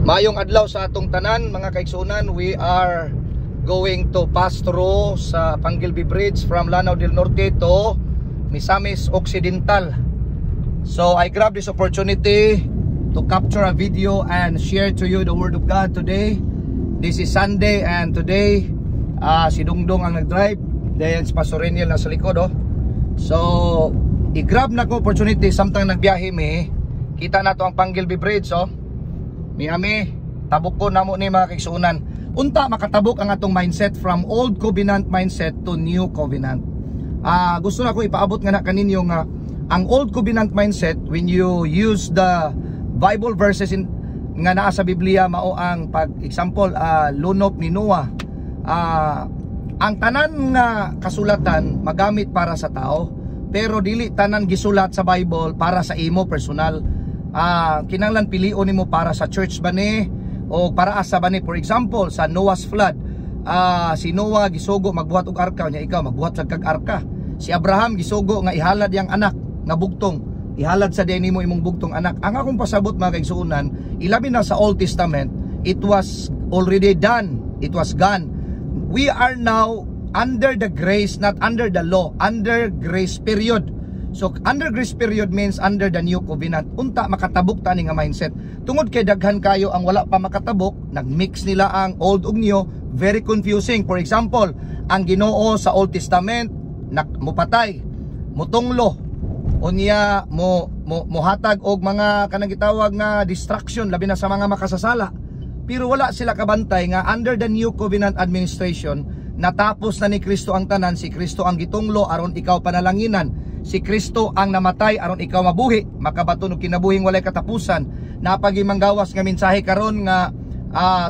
Mayong adlaw sa atong tanan mga kaigsunan. We are going to pass through sa Panggilby Bridge from Lanao del Norte to Misamis Occidental. So I grab this opportunity to capture a video and share to you the Word of God today. This is Sunday and today si Dungdong ang nag-drive, then si Pastor Reniel nasa likod So i-grab na ko opportunity samtang nagbiyahe mi. Kita na to ang Panggilby Bridge Miami, tabok ko namo ni mga kaigsunan. Unta makatabok ang atong mindset from old covenant mindset to new covenant. Gusto na ko ipaabot nga na kaninyo nga ang old covenant mindset, when you use the Bible verses nga naa sa Biblia, mao ang pag-example lunop ni Noah. Ang tanan nga kasulatan magamit para sa tao, pero dili tanan gisulat sa Bible para sa imo personal. Kinanglan pilion nimo para sa church ba ni o para asa ba ni. For example, sa Noah's flood, si Noah gisugo magbuhat og arka, nya ikaw magbuhat sa kag arka. Si Abraham gisugo nga ihalad yang anak nga bugtong, ihalad sa deni mo imong bugtong anak. Ang akong pasabot mga kaigsunan, ilabi na sa Old Testament, it was already done, it was gone. We are now under the grace, not under the law, under grace period. So under grace period means under the new covenant. Unta makatabok tani nga mindset. Tungod kay daghan kayo ang wala pa makatabok, nagmix nila ang old ug new, very confusing. For example, ang Ginoo sa Old Testament mupatay, mutunglo, unya mohatag og mga kanang gitawag nga distraction labi na sa mga makasasala. Pero wala sila kabantay nga under the new covenant administration, natapos na ni Kristo ang tanan. Si Kristo ang gitunglo aron ikaw panalanginan. Si Kristo ang namatay aron ikaw mabuhi, makabaton og kinabuhing walay katapusan. Napagimanggawas nga mensahe karon nga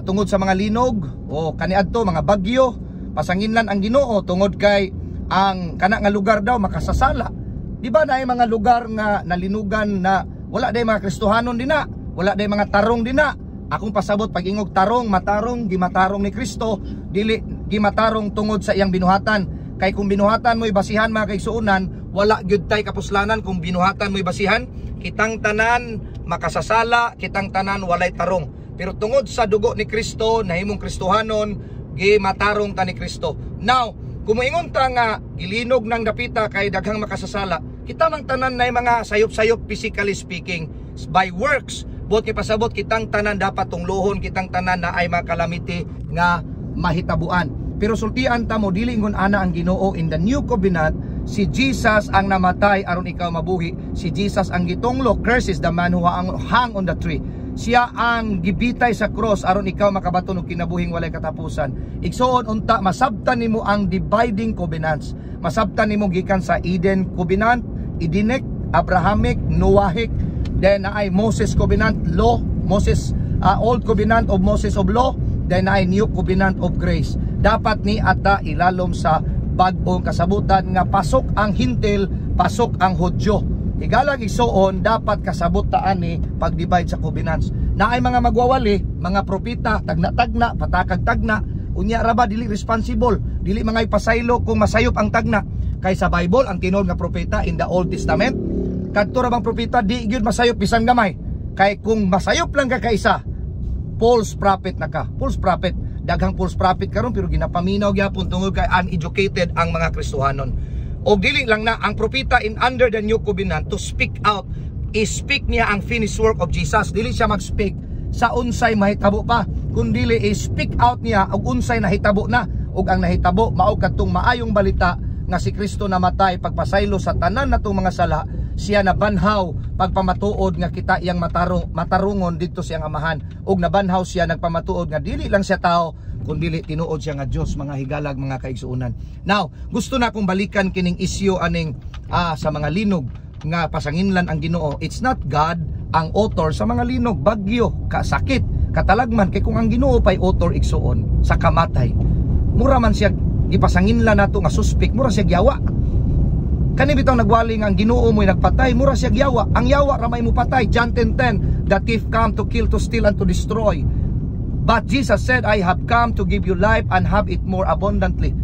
tungod sa mga linog o kaniadto mga bagyo, pasanginlan ang Ginoo tungod kay ang kana nga lugar daw makasasala. Di ba naay mga lugar nga nalinugan na wala day mga Kristohanon dina, wala day mga tarong dina. Akong pasabot pag-ingog tarong, matarong, gimatarong ni Kristo, dili gimatarong tungod sa iyang binuhatan. Kay kung binuhatan mo'y basihan mga kaigsuunan, wala gyud tay kapuslanan. Kung binuhatan mo'y basihan, kitang tanan makasasala, kitang tanan walay tarong. Pero tungod sa dugo ni Kristo, nahimong Kristohanon, gimatarong ta ni Kristo. Now, kung moingon ta nga gilinog ng dapita kay daghang makasasala, kita mang tanan nay mga sayop-sayop physically speaking by works. Bot kay pasabot kitang tanan dapat tunglohon, kitang tanan na ay mga calamity nga mahitabuan. Pero sultian ta mo dili ngon ana ang Ginoo in the new covenant. Si Jesus ang namatay aron ikaw mabuhi. Si Jesus ang gitunglo. Curse is the man who hang on the tree. Siya ang gibitay sa cross aron ikaw makabaton og kinabuhing walay katapusan. Igsoon unta masabtan nimo ang dividing covenants. Masabtan nimo gikan sa Eden covenant, Edenic, Abrahamic, Noahic, then ay Moses covenant, law, Moses old covenant of Moses of law, then ay new covenant of grace. Dapat ni ata ilalom sa bag-ong kasabutan nga pasok ang Hintil, pasok ang Hudyo. Igalang igsoon dapat kasabot taan ni pag-divide sa covenants. Na ay mga magwawali, mga propita, tagna-tagna, patakag-tagna, unya ra ba dili responsible, dili mga ipasaylo kung masayop ang tagna. Kay sa Bible ang tinuod nga propeta in the Old Testament, kadto ra bang propeta di gyud masayop bisan gamay. Kay kung masayop lang ka kaisa, false prophet na ka. False prophet, daghang false prophet karon pero ginapaminaw gyapon tungod kay uneducated ang mga Kristohanon. O dili lang na ang propeta in under the new covenant to speak out, i-speak niya ang finished work of Jesus. Dili siya mag-speak sa unsay mahitabo pa, kundi i-speak out niya og unsay nahitabo na. Og ang nahitabo mao kadtong maayong balita nga si Kristo namatay pagpasaylo sa tanan natong mga sala. Siya nabanhaw pagpamatuod nga kita iyang matarungon dito siyang amahan. Og nabanhaw siya nagpamatuod nga dili lang siya tao, kundi tinuod siya nga Dios, mga higalag, mga kaigsuunan. Now, gusto na akong balikan kining issue aning sa mga linog nga pasanginlan ang Ginoo. It's not God ang author sa mga linog, bagyo, kasakit, katalagman. Kay kung ang Ginoo pay author igsuon sa kamatay, mura man siya ipasanginlan nato nga suspect, mura siya giyawa. Kani bitaw nagwali nga ang Ginoo mo'y nagpatay, mura siya giyawa. Ang yawa ramay mo patay. John 10:10, the thief come to kill, to steal, and to destroy. But Jesus said, I have come to give you life and have it more abundantly.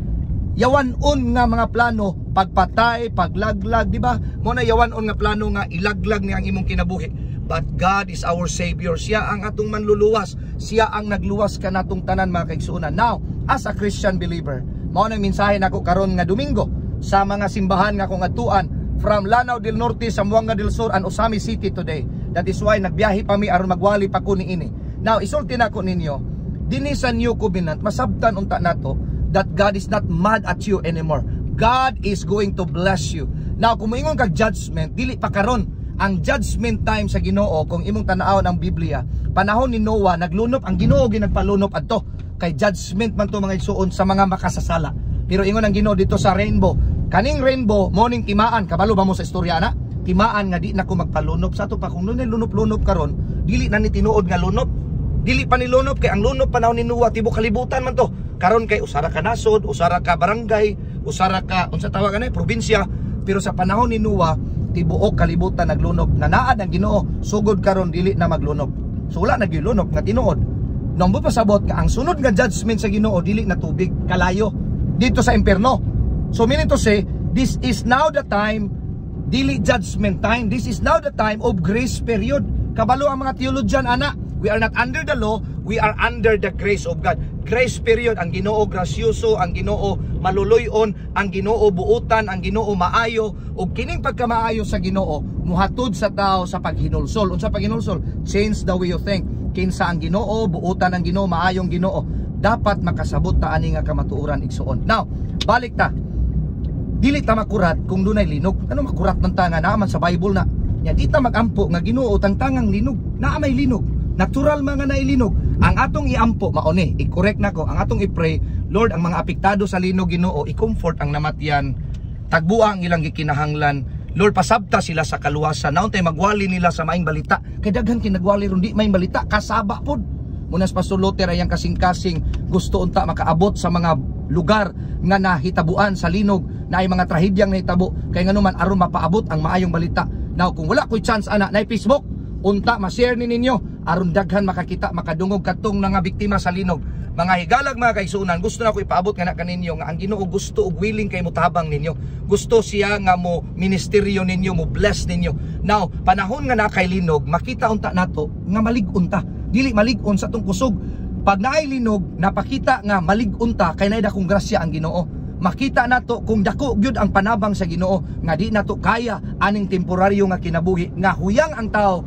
Yawanon nga mga plano, pagpatay, paglaglag, di ba? Mo na yawanon nga plano nga ilaglag ni ang imong kinabuhi. but God is our Savior. Siya ang atong manluluwas. Siya ang nagluwas ka natong tanan, mga kaigsuonan. Now, as a Christian believer, mao nang mensahe nako karon nga Domingo sa mga simbahan nga akong atuan from Lanao del Norte, Zamboanga del Sur, and Osami City today. That is why nagbiyahe pa mi aron magwali pa ko niini. Now, isulti nako ninyo, dinhi sa New Covenant, masabtan unta nato that God is not mad at you anymore. God is going to bless you. Now, kung moingon kag judgment, dili pa karon ang judgment time sa Ginoo. Kung imong tan-awon ang Biblia, panahon ni Noah naglunop ang Ginoo ginagpalunop adto kay judgment man to mga igsuon sa mga makasasala. Pero ingon ang Ginoo dito sa rainbow, kaning rainbow morning timaan, kabalo ba mo sa istorya na? Timaan nga di na ko magpalunop sa to pa kung nunay lunop-lunop karon, dili na ni tinuod nga lunop. Dili pa ni lunop kay ang lunop panahon ni Noah tibuok kalibutan man to. Karon kay usara ka nasod, usara ka barangay, usara ka unsa tawag ani probinsya, pero sa panahon ni Noah tibuok kalibutan naglunop. Nanaad ang Ginoo sugod karon dili na maglunop. So wala naglunop nga tinuod. Nang pasabot nga ang sunod nga judgment sa Ginoo dili na tubig, kalayo dito sa impierno. So meaning to say, this is now the time, dili judgment time, this is now the time of grace period. Kabalo ang mga theologian ana, we are not under the law, we are under the grace of God. Grace period, ang Ginoo grasyoso, ang Ginoo maluluyon, ang Ginoo buutan, ang Ginoo maayo, ug kining pagkamaayo sa Ginoo muhatod sa tao sa paghinulsol. Unsa paghinulsol? Change the way you think. Kinsa ang Ginoo, buutan ang Ginoo, maayong Ginoo, dapat makasabot ta ani nga kamatuoran igsuon. Now, balik ta. Dili ta makurat kung dunay linog. Ano makurat man ta nga naaman sa Bible na. Nya di ta magampo nga Ginoo tangtangang linog. Naa may linog. Natural mga nailinog. Ang atong iampo mauni, i-correct nako. Ang atong i-pray, Lord, ang mga apektado sa linog Ginoo, i-comfort ang namatyan. Tagbuang ilang gikinahanglan. Lord, pasabta sila sa kaluwasan. Nauntay magwali nila sa maing balita. Kay daghan kinagwali ron di maing balita, kasaba pod. Munas pasuluter ayang kasing-kasing gusto unta makaabot sa mga lugar nga nahitabuan sa linog, na ay mga trahedyang nahitabo kay nganuman aron mapaabot ang maayong balita. Now, kung wala ko'y chance ana na Facebook, unta ma-share ni ninyo aron daghan makakita, makadungog katong nga biktima sa linog. Mga higalag, mga kaigsuonan, gusto na ko ipaabot nga na kaninyo nga ang Ginoo gusto ug willing kay mutabang ninyo. Gusto siya nga mo ministeryo ninyo, mo bless ninyo. Now, panahon nga na kay linog, makita unta nato nga malig-unta. Dili malig-on sa tong kusog. Pag naay linog, napakita nga malig-unta kay naay dakong grasya ang Ginoo. Makita nato kung dako gyud ang panabang sa Ginoo nga di nato kaya aning temporaryo nga kinabuhi nga huyang ang tao.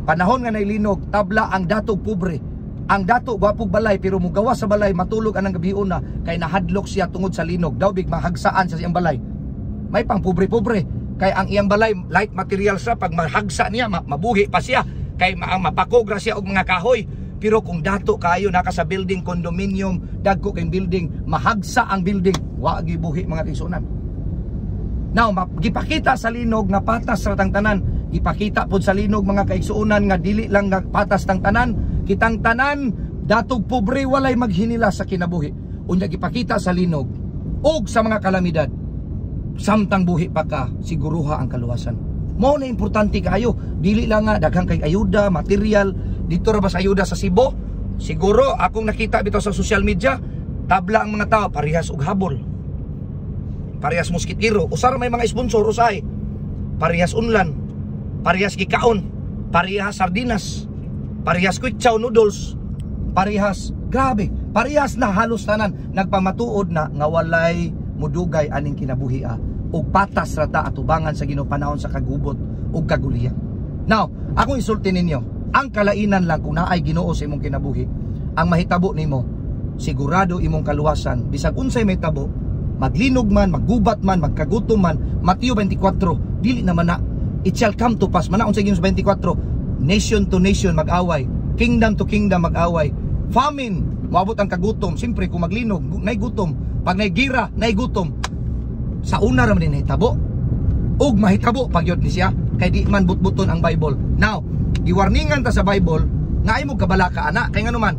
Panahon nga nailinog, tabla ang datog pobre. Ang dato gwapog balay pero mugawa sa balay matulog anang gabion na kay nahadlok siya tungod sa linog. Daw big mahagsaan sa iyang balay. May pang pobre-pobre kay ang iyang balay light material sa pag mahagsa niya mabuhi pa siya kay mapakogra siya og mga kahoy. Pero kung dato kayo naka sa building, condominium, dagko kay building, mahagsa ang building, wa gibuhi mga kaigsuonan. Now, gipakita sa linog nga patas ra tang tanan. Ipakita pod sa linog mga kaigsuonan nga dili lang nga patas tang tanan, kitang tanan datog pobre walay maghinila sa kinabuhi. Unya gipakita sa linog og sa mga kalamidad, samtang buhi pa ka, siguruha ang kaluwasan. Mao na importante kayo, dili lang nga daghang kay ayuda, material. Dito ra ba sa ayuda sa Cebu? Siguro akong nakita bitaw sa social media, tabla ang mga tao parehas og habol. Parehas moskitero, usara may mga sponsor usay. Parehas unlan, parehas gikaon, parehas sardinas, parehas quick chow noodles, parehas grabe, parehas na halos tanan nagpamatuod na nga walay mudugay aning kinabuhi ug patas rata atubangan sa Ginoo panahon sa kagubot ug kaguliyan. Now, akong isulti ninyo, ang kalainan lang kung naay Ginoo sa imong kinabuhi, ang mahitabo nimo sigurado imong kaluwasan bisag unsay may tabo, maglinog man, maggubat man, magkagutom man. Mateo 24, dili naman na it shall come to pass. Manaon sa Ginoo 24, nation to nation mag-away, kingdom to kingdom mag-away, famine, maabot ang kagutom. Siyempre kung maglinog, nay gutom. Pag nay gira, nay gutom. Sa una raman din nahitabo ug mahitabo pag yun ni siya kay di man butbuton ang Bible. Now, giwarningan ta sa Bible nga ay mo kabala ka ana kay ngano man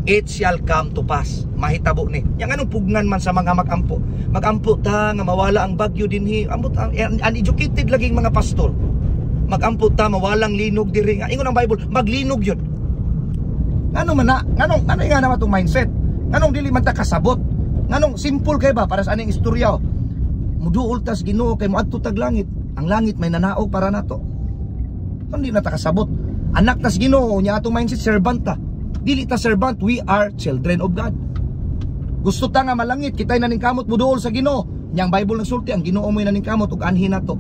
it shall come to pass. Mahitabo ni. Yang anong pugnan man sa mga magampo. Magampo ta nga mawala ang bagyo dinhi. Ambot ang uneducated laging mga pastor. Magampo ta mawalang linog diri. Ingon ang Bible, maglinog yun. Ngano man na? Nganong nga naman itong mindset? Nganong dili man ta kasabot? Nganong simple kay ba para sa aning istorya? Muduol tas Ginoo kay moadto tag langit. Ang langit may nanaog para nato. Hindi na ta kasabot. Anak tas Ginoo nya atong mindset servant ta. Dili ta servant, we are children of God. Gusto ta nga malangit, kitay naningkamot muduol sa Ginoo. Nyang Bible nagsulti ang Ginoo mo naningkamot ug anhin nato.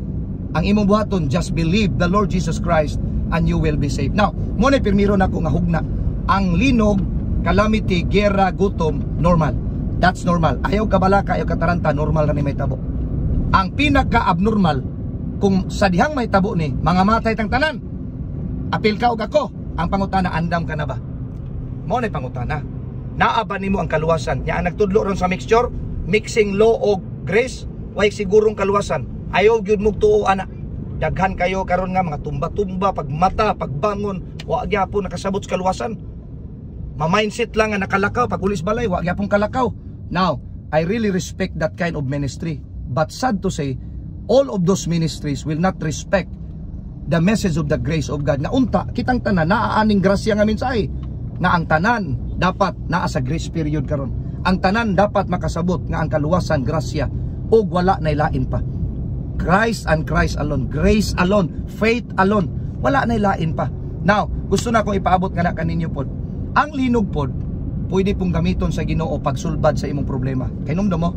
Ang imong buhaton, just believe the Lord Jesus Christ and you will be saved. Now, mo na pirmiro nako nga hugna. Ang linog, calamity, gera, gutom, normal. That's normal. Ayaw kabalaka, ayaw kataranta, normal ra ni may tabo. Ang pinaka-abnormal, kung sa dihang may tabo ni, mga matay tang tanan. Apil ka og ako, ang pangutana, andam ka na ba? Mo na pangutana. Naaba nimo ang kaluwasan. Nya ang nagtudlo ron sa mixture, mixing law og grace, way sigurong kaluwasan. Ayaw gyud mo tuo ana. Daghan kayo karon nga mga tumba-tumba, pagmata, pagbangon, wa gyapon nakasabot sa kaluwasan. Ma-mindset lang nga nakalakaw, pag ulis balay, wa gyapon kalakaw. Now, I really respect that kind of ministry. But sad to say, all of those ministries will not respect the message of the grace of God. Na unta, kitang tanan, naaaning grasya nga minsay. Nga ang tanan, dapat naa sa grace period karon. Ang tanan dapat makasabot nga ang kaluwasan, grasya, o wala na ilain pa. Christ and Christ alone, grace alone, faith alone, wala na ilain pa. Now, gusto na akong ipaabot nga na kaninyo pod. Ang linog pod, pwede pong gamiton sa Ginoo pagsulbad sa imong problema. Kay nung mo,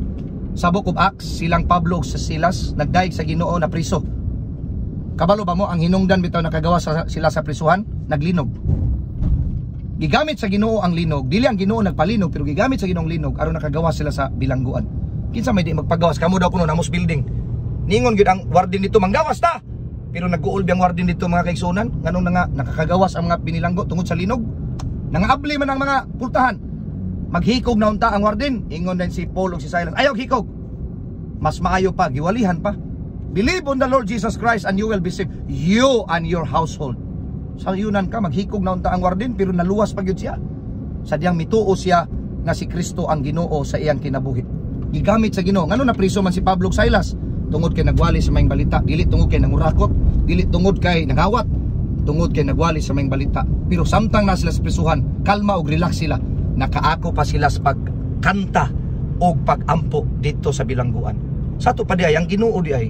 sa Book of Acts, silang Pablo sa Silas, nagdaig sa Ginoo na priso. Kabalo ba mo, ang hinungdan bitaw nakagawa sila sa prisuhan, naglinog. Gigamit sa Ginoo ang linog, dili ang Ginoo nagpalinog, pero gigamit sa Ginoong linog aron nakagawa sila sa bilangguan. Kinsa may di magpagawas, kamo daw kuno namos building. Ningon gyud ang warden dito manggawas ta. Pero nag-uol biyang warden dito mga kaigsunan, nganong na nga nakakagawas ang mga binilanggo tungod sa linog. Nangaabli man ang mga pultahan. Maghikog na unta ang warden, ingon din si Paul ug si Silas, ayaw hikog. Mas maayo pa, giwalihan pa. Believe on the Lord Jesus Christ and you will be saved, you and your household. Sa yunan ka, maghikog na unta ang warden, pero naluwas pa gyud siya. Sadyang mituo siya na si Kristo ang Ginoo sa iyang kinabuhi. Gigamit sa Ginoo. Ngano na priso man si Pablo ug Silas? Tungod kay nagwali sa maing balita, dili tungod kay nangurakot, dili tungod kay nagawat, tungod kay nagwali sa maing balita. Pero samtang na sila sa prisuhan, kalma ug relax sila. Nakaako pa sila sa pagkanta o pagampo dito sa bilangguan. Sa to pa di ay ang Ginoo di ay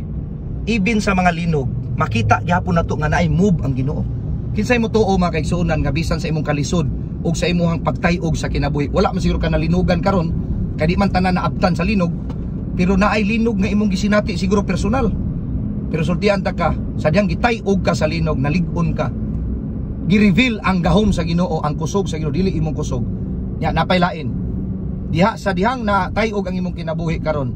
even sa mga linog, makita gyapon nato nga naay move ang Ginoo. Kinsay mo tuo mga kaigsuonan nga bisan sa imong kalisod ug sa imong pagtayog sa kinabuhi, wala man siguro ka nalinugan karon, kay di man tanan naabtan sa linog, pero naay linog nga imong gisinati siguro personal. Pero sultian ta ka, sadyang gitayog ka sa linog, nalig-on ka. Gi-reveal ang gahom sa Ginoo, ang kusog sa Ginoo, dili imong kusog. Nya napaylain. Diha sa dihang na tayog ang imong kinabuhi karon,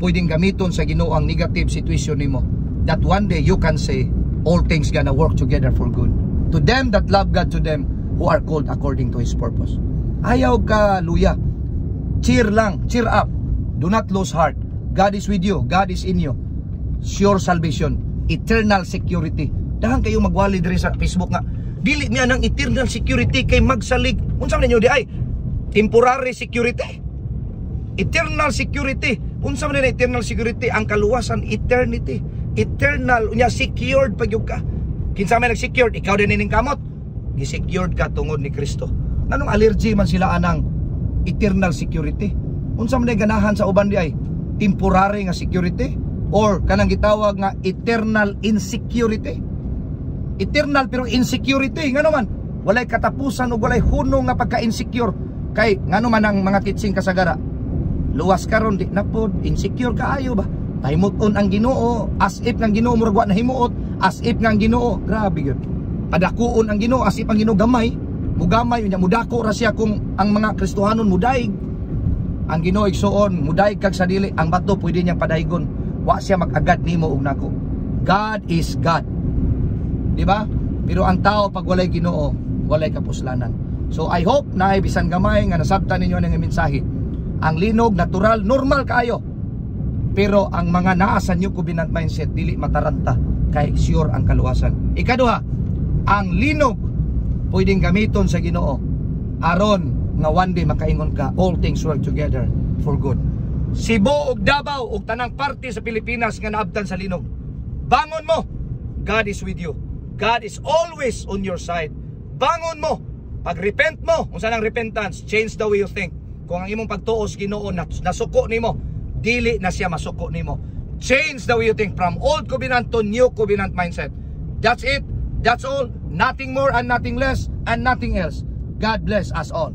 pwedeng gamiton sa Ginoo ang negative situation nimo. That one day you can say all things gonna work together for good to them that love God, to them who are called according to His purpose. Ayaw ka luya, cheer lang, cheer up, do not lose heart. God is with you, God is in you. Sure salvation, eternal security. Dahan kayo magwali diri sa Facebook nga, dili niya ng eternal security kay magsalig. Unsa man ninyo di ay temporary security, eternal security. Unsa man ni eternal security? Ang kaluwasan, eternity, eternal unya, secured pag yung ka. Kinsa may nag-secured, ikaw din ning kamot, gi-secured ka tungod ni Kristo. Nanong allergy man sila anang eternal security? Unsa man ni ganahan sa uban di ay temporary nga security or kanang gitawag nga eternal insecurity. Eternal pero insecurity, ngano man walay katapusan o walay hunong nga pagka-insecure. Kay ngano man ang mga teaching kasagara, luwas karon di na pod, insecure kaayo ba? Tahimuton ang Ginoo, as if ng Ginoo murag wa nahimuot, as if ng Ginoo, grabe gyud. Padakuon ang Ginoo as if ang Ginoo gamay, mugamay unya mudako ra siya kung ang mga Kristohanon mudaig. Ang Ginoo igsuon, mudaig kag sa dili, ang bato pwede niyang padaygon. Wa siya mag-agad nimo ug nako. God is God. Di ba? Pero ang tao pag walay Ginoo, walay kapuslanan. So I hope na bisan gamay nga nasabtan ninyo ang mensahe. Ang linog, natural, normal kaayo. Pero ang mga naa sa new covenant mindset, dili mataranta kay sure ang kaluwasan. Ikaduha, ang linog pwedeng gamiton sa Ginoo aron nga one day makaingon ka, all things work together for good. Cebu ug Davao ug tanang parte sa Pilipinas nga naabtan sa linog, bangon mo, God is with you. God is always on your side. Bangon mo, pag-repent mo, unsa nang repentance, change the way you think. Kung ang imong pagtuos Ginoo nasuko nimo, dili na siya masuko nimo. Change the way you think from old covenant to new covenant mindset. That's it. That's all. Nothing more and nothing less and nothing else. God bless us all.